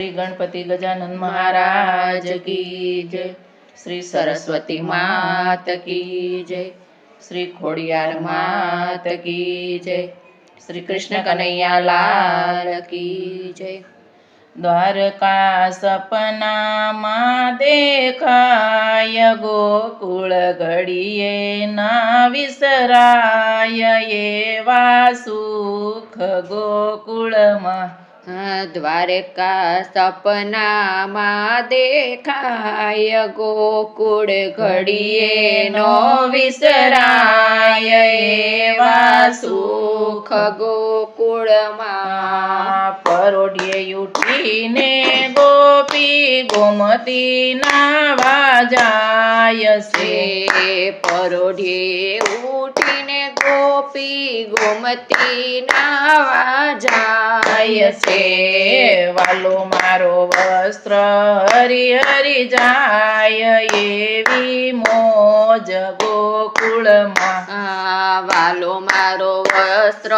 श्री गणपति गजानन महाराज की जय। श्री सरस्वती मात की जय। श्री खोडियार मात की जय। श्री कृष्ण कन्हैया लाल की जय। द्वारका सपना मां देखाय, गोकुळ घड़िए ना विसराय, एवा सुख गोकुळमा। द्वारका सपनाમાં દેખાય, ગોકુળ ઘડીએ નો વિસરાય, એવા સુખ ગોકુળમાં। પરોઢિયે ઉઠીને ગોપી ગોમતી નાવા જાય છે, પરોઢિયે ઉઠીને ગોપી ગોમતી નાવા જાય છે। વાલો મારો વસ્ત્ર હરી હરી જાય, એવી મોજ ગોકુળમાં। વાલો મારો વસ્ત્ર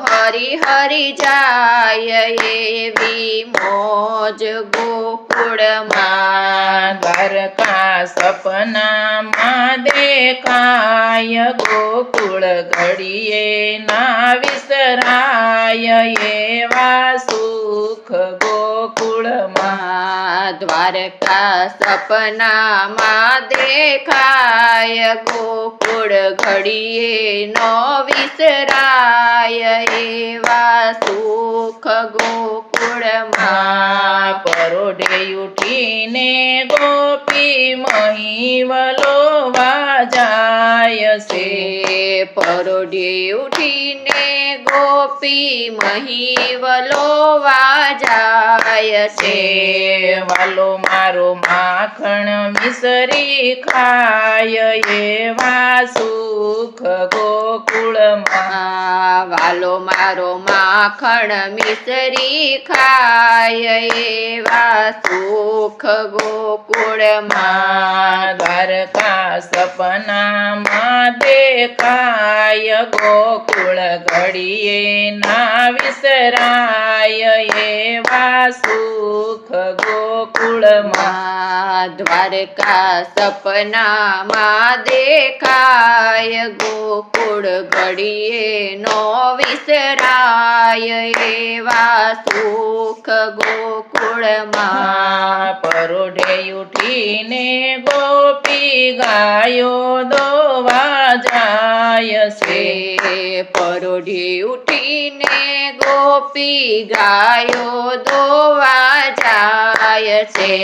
હરી હરી જાય, એવી મોજ ગોકુળમાં। દ્વારકા સપનામાં દેખાય, ગોકુળ ઘડીએ ના વિસરાય, એવા સુખ ગોકુળમાં। દ્વારકા સપનામાં દેખાય, ગોકુળ ઘડીએ નો વિસરાય, એવા સુખ ગોકુળમાં। પરોઢે ઉઠીને ગોપી મહીવલો વાજાય છે, પરોઢે ઉઠીને ગોપી મહીવલો વાજાય છે। વાલો મારો માખણ મિસરી ખાય, એવા સુખ ગોકુળમાં। વાલો મારો માખણ મિસરી ખાય, એવા સુખ ગોકુળમાં। દ્વારકા સપનામાં દેખાય, ગોકુળ ઘડીએ ના વિસરાય, એવા સુખ ગોકુળમાં। દ્વારકા સપનામાં દેખાય, ગોકુળ ઘડીએ નો વિસરાય, એવા સુખ ગોકુળમાં। પરોઢે ઉઠીને ગોપી ગાયો દોવા જાય છે, પરોઢે ઉઠીને ગોપી ગાયો દોવા જાય છે।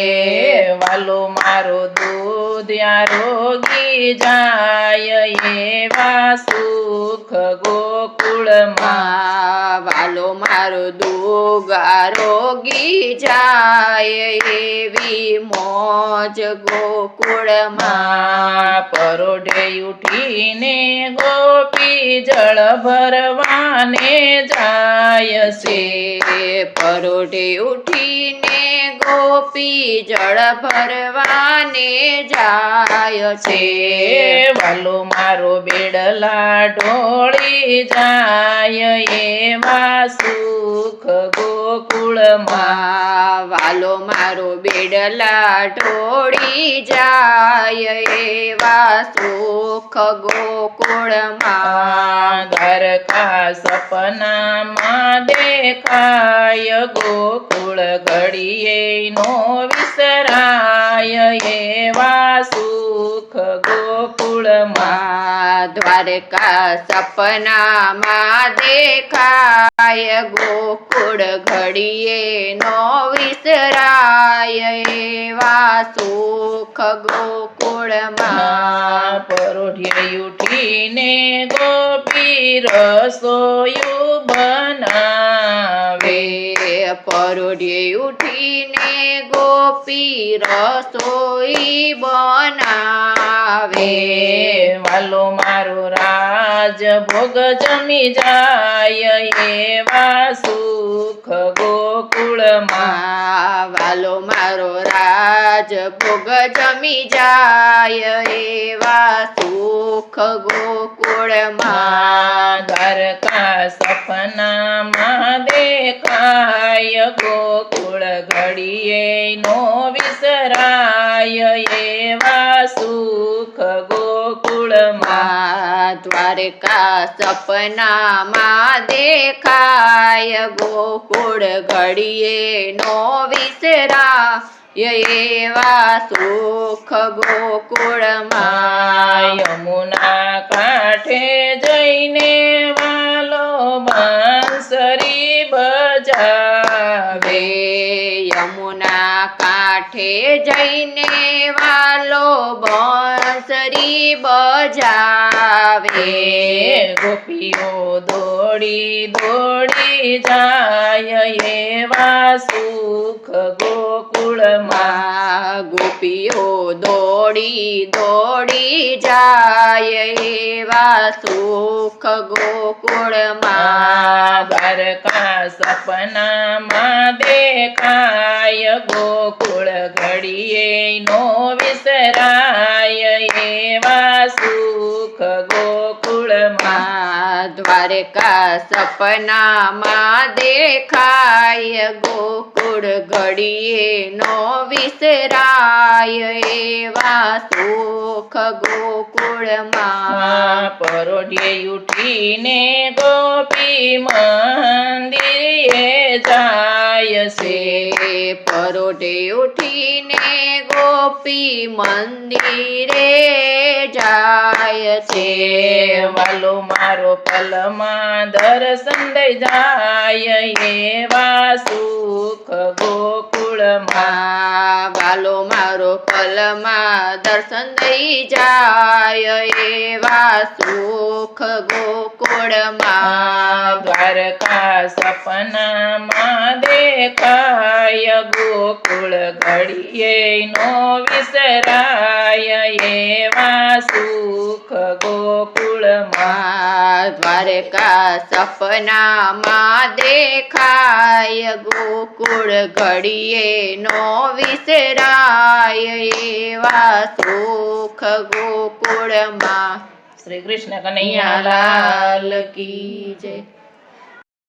વાલો મારો દૂધ આરોગી જાય, એવા સુખ ગોકુળમાં। વાલો મારો દૂધ આરોગી જાય, એવી મોજ ગોકુળમાં। પરોઢે ઉઠીને ગોપી જળ ભરવાને જાય છે, પરોઢે ઉઠીને ગોપી જળ ભરવાને જાય છે। વાલો મારો બેડલા ઢોળી જાય, એવા સુખ ગોકુળમાં। વાલો મારો બેડલા ઢોળી જાય, એવા સુખ ગોકુળમાં। દ્વારકા સપનામાં દેખાય, ગોકુળ ઘડીએ નો વિસરાય, એવા સુખ ગોકુળમાં। દ્વારકા સપનામાં દેખાય, ગોકુળ ઘડીએ નો વિસરાય, એવા સુખ ગોકુળમાં। પરોઢિયે ઉઠીને ગોપી રસોયું બનાવે, પરોઢે ઉઠીને ગોપી રસોઈ બનાવે। વાલો મારો રાજ ભોગ જમી જાય, એવા સુખ ગોકુળમાં। વાલો મારો રાજ રાજ ભોગ જમી જાય એવા સુખ ગોકુળમાં દ્વારકા સપનામાં દેખાય ગોકુળ ઘડીએ નો વિસરાય એવા સુખ ગોકુળમાં દ્વારકા સપનામાં દેખાય ગોકુળ ઘડીએ નો વિસરાય એવા સુખ ગોકુળમાં યમુના કાંઠે જઈને વાલો બાંસરી બજાવે યમુના કાંઠે જઈને વાલો બંસરી બજાવે ગોપીઓ દોડી દોડી જાય એવા સુખ ગોકુળમાં ગોપીઓ દોડી દોડી જાય એવા સુખ ગોકુળમાં દ્વારકા સપનામાં દેખાય ગોકુળ ઘડીએ નો વિસરાય એવા સુખ ગોકુળમાં દ્વારકા સપનામાં દેખાય ગોકુળ ઘડીએ નો વિસરાય એવા સુખ ગોકુળમાં પરોઢિયે ઉઠીને ગોપી મંદિરે જાય છે પરોઢે ઉઠીને ગોપી મંદિરે જાય છે વાલો મારો પલમાં દર્શન દઈ જાય એવા સુખ ગોકુળમાં વાલો મારો પલમાં દર્શન દઈ જાય એવા સુખ ગોકુળમાં દ્વારકા સપનામાં દેખાય ગોકુળ ઘડીએ નો વિસરાય એવા સુખ ગોકુળમાં દ્વારકા સપનામાં દેખાય ગોકુળ ઘડીએ નો વિસરાય એવા સુખ ગોકુળમાં શ્રી કૃષ્ણ કનૈયા કનૈયા લાલ કી જય.